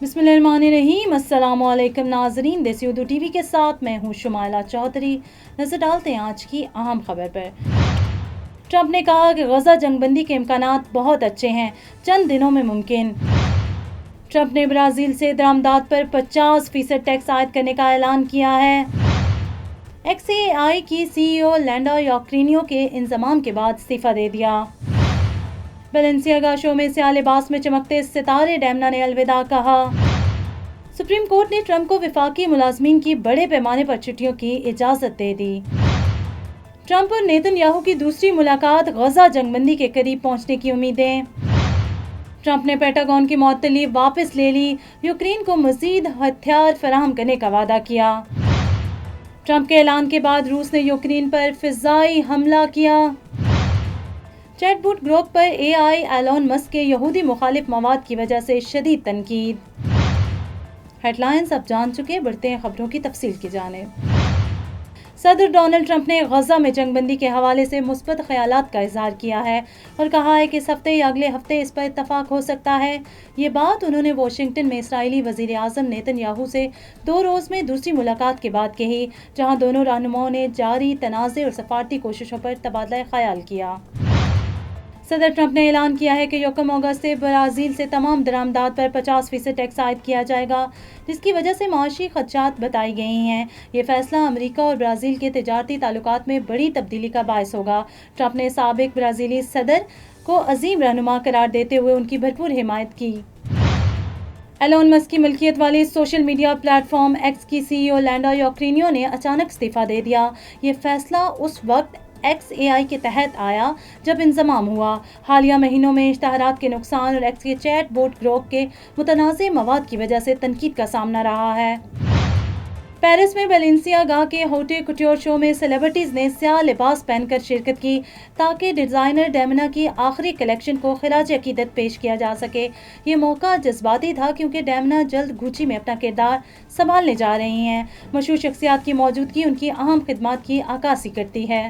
بسم اللہ الرحمن الرحیم۔ السلام علیکم ناظرین، دیسی اردو ٹی وی کے ساتھ میں ہوں شمائلہ چودھری۔ نظر ڈالتے ہیں آج کی اہم خبر پر۔ ٹرمپ نے کہا کہ غزہ جنگ بندی کے امکانات بہت اچھے ہیں، چند دنوں میں ممکن۔ ٹرمپ نے برازیل سے درآمدات پر 50% ٹیکس عائد کرنے کا اعلان کیا ہے۔ ایکس اے آئی کی سی ای او لینڈا یوکرینیو کے انضمام کے بعد استعفیٰ دے دیا۔ بیلنسیاگا شو میں سیاہ لباس میں چمکتے ستارے ڈیمنا نے الوداع کہا۔ سپریم کورٹ نے ٹرمپ کو وفاقی ملازمین کی بڑے پیمانے پر چھٹیوں کی اجازت دے دی۔ ٹرمپ اور نیتن یاہو کی دوسری ملاقات، غزہ جنگ بندی کے قریب پہنچنے کی امیدیں۔ ٹرمپ نے پینٹاگون کی معطلی واپس لے لی، یوکرین کو مزید ہتھیار فراہم کرنے کا وعدہ کیا۔ ٹرمپ کے اعلان کے بعد روس نے یوکرین پر فضائی حملہ کیا۔ چیٹ بوٹ گروک پر اے آئی ایلون مسک کے یہودی مخالف مواد کی وجہ سے شدید تنقید۔ ہیڈ لائنز اب جان چکے، بڑھتے ہیں خبروں کی تفصیل کی جانب۔ صدر ڈونلڈ ٹرمپ نے غزہ میں جنگ بندی کے حوالے سے مثبت خیالات کا اظہار کیا ہے اور کہا ہے کہ اس ہفتے یا اگلے ہفتے اس پر اتفاق ہو سکتا ہے۔ یہ بات انہوں نے واشنگٹن میں اسرائیلی وزیر اعظم نیتن یاہو سے 2 روز میں دوسری ملاقات کے بعد کہی، جہاں دونوں رہنماؤں نے جاری تنازع اور سفارتی کوششوں پر تبادلہ خیال کیا۔ صدر ٹرمپ نے اعلان کیا ہے کہ یکم اگست سے برازیل سے تمام درآمدات پر 50% ٹیکس عائد کیا جائے گا، جس کی وجہ سے معاشی خدشات بتائی گئی ہیں۔ یہ فیصلہ امریکہ اور برازیل کے تجارتی تعلقات میں بڑی تبدیلی کا باعث ہوگا۔ ٹرمپ نے سابق برازیلی صدر کو عظیم رہنما قرار دیتے ہوئے ان کی بھرپور حمایت کی۔ ایلون مسک کی ملکیت والی social media plate form x کی سی ای او لینڈا یوکرینیو نے اچانک استعفیٰ دے دیا۔ یہ فیصلہ اس وقت ایکس اے آئی کے تحت آیا جب انضمام ہوا۔ حالیہ مہینوں میں اشتہارات کے نقصان اور ایکس کے چیٹ بوٹ گروک کے متنازع مواد کی وجہ سے تنقید کا سامنا رہا ہے۔ پیرس میں بیلنسیاگا کے ہوٹے کوٹیور شو میں سیلیبریٹیز نے سیاہ لباس پہن کر شرکت کی تاکہ ڈیزائنر ڈیمنا کی آخری کلیکشن کو خراج عقیدت پیش کیا جا سکے۔ یہ موقع جذباتی تھا کیونکہ ڈیمنا جلد گوچی میں اپنا کردار سنبھالنے جا رہی ہیں۔ مشہور شخصیات کی موجودگی ان کی اہم خدمات کی عکاسی کرتی ہے۔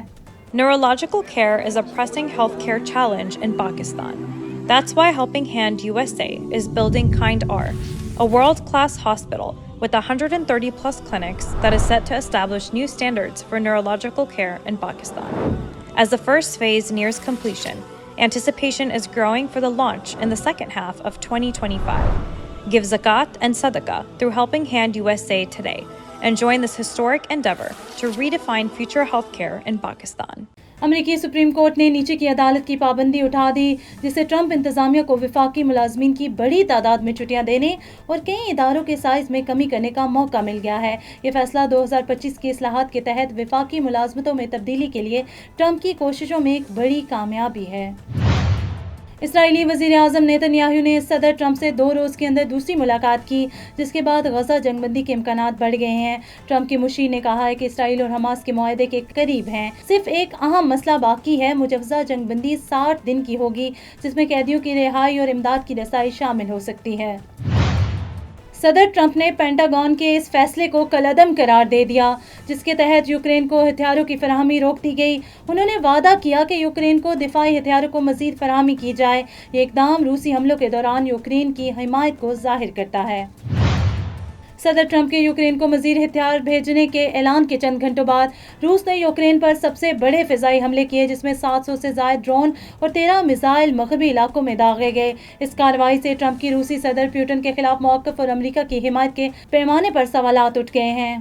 Neurological care is a pressing healthcare challenge in Pakistan. That's why Helping Hand USA is building Kind R, a world-class hospital with 130+ clinics that is set to establish new standards for neurological care in Pakistan. As the first phase nears completion, anticipation is growing for the launch in the second half of 2025. Give zakat and sadaqah through Helping Hand USA today and join this historic endeavor to redefine future healthcare in Pakistan. امریکی supreme court نے نیچے کی عدالت کی پابندی اٹھا دی، جس سے ٹرمپ انتظامیہ کو وفاقی ملازمین کی بڑی تعداد میں چھٹیاں دینے اور کئی اداروں کے سائز میں کمی کرنے کا موقع مل گیا ہے۔ یہ فیصلہ 2025 کی اصلاحات کے تحت وفاقی ملازمتوں میں تبدیلی کے لیے ٹرمپ کی کوششوں میں ایک بڑی کامیابی ہے۔ اسرائیلی وزیر اعظم نیتن یاہو نے صدر ٹرمپ سے 2 روز کے اندر دوسری ملاقات کی، جس کے بعد غزہ جنگ بندی کے امکانات بڑھ گئے ہیں۔ ٹرمپ کی مشیر نے کہا ہے کہ اسرائیل اور حماس کے معاہدے کے قریب ہیں، صرف ایک اہم مسئلہ باقی ہے۔ مجوزہ جنگ بندی 60 دن کی ہوگی، جس میں قیدیوں کی رہائی اور امداد کی رسائی شامل ہو سکتی ہے۔ صدر ٹرمپ نے پینٹاگون کے اس فیصلے کو کالعدم قرار دے دیا، جس کے تحت یوکرین کو ہتھیاروں کی فراہمی روک دی گئی۔ انہوں نے وعدہ کیا کہ یوکرین کو دفاعی ہتھیاروں کو مزید فراہمی کی جائے۔ یہ اقدام روسی حملوں کے دوران یوکرین کی حمایت کو ظاہر کرتا ہے۔ صدر ٹرمپ کے یوکرین کو مزید ہتھیار بھیجنے کے اعلان کے چند گھنٹوں بعد روس نے یوکرین پر سب سے بڑے فضائی حملے کیے، جس میں 700 سے زائد ڈرون اور 13 میزائل مغربی علاقوں میں داغے گئے۔ اس کارروائی سے ٹرمپ کی روسی صدر پوٹن کے خلاف موقف اور امریکہ کی حمایت کے پیمانے پر سوالات اٹھ گئے ہیں۔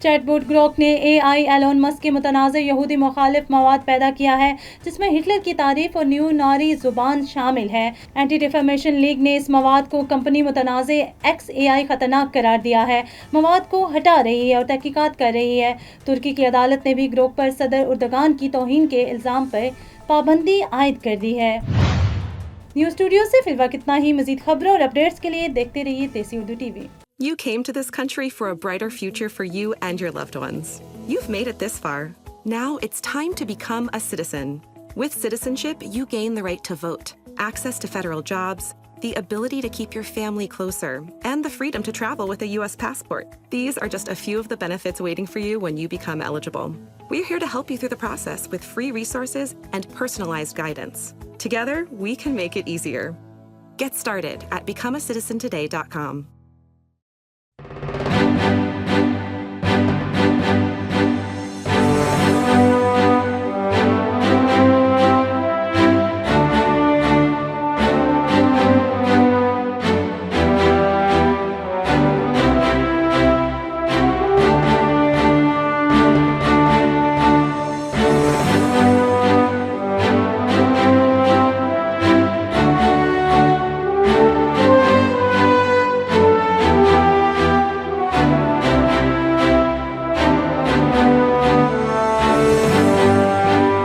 چیٹ بوٹ گروک نے اے آئی ایلون مسک کے متنازع یہودی مخالف مواد پیدا کیا ہے، جس میں ہٹلر کی تعریف اور نیو ناری زبان شامل ہے۔ اینٹی ڈیفیمیشن لیگ نے اس مواد کو کمپنی متنازع ایکس اے آئی خطرناک قرار دیا ہے، مواد کو ہٹا رہی ہے اور تحقیقات کر رہی ہے۔ ترکی کی عدالت نے بھی گروک پر صدر اردگان کی توہین کے الزام پر پابندی عائد کر دی ہے۔ نیوز اسٹوڈیو سے فی الوقت اتنا ہی۔ مزید خبروں اور اپڈیٹس کے لیے دیکھتے رہیے دیسی Urdu T V. You came to this country for a brighter future for you and your loved ones. You've made it this far. Now it's time to become a citizen. With citizenship, you gain the right to vote, access to federal jobs, the ability to keep your family closer, and the freedom to travel with a U.S. passport. These are just a few of the benefits waiting for you when you become eligible. We're here to help you through the process with free resources and personalized guidance. Together, we can make it easier. Get started at becomeacitizentoday.com.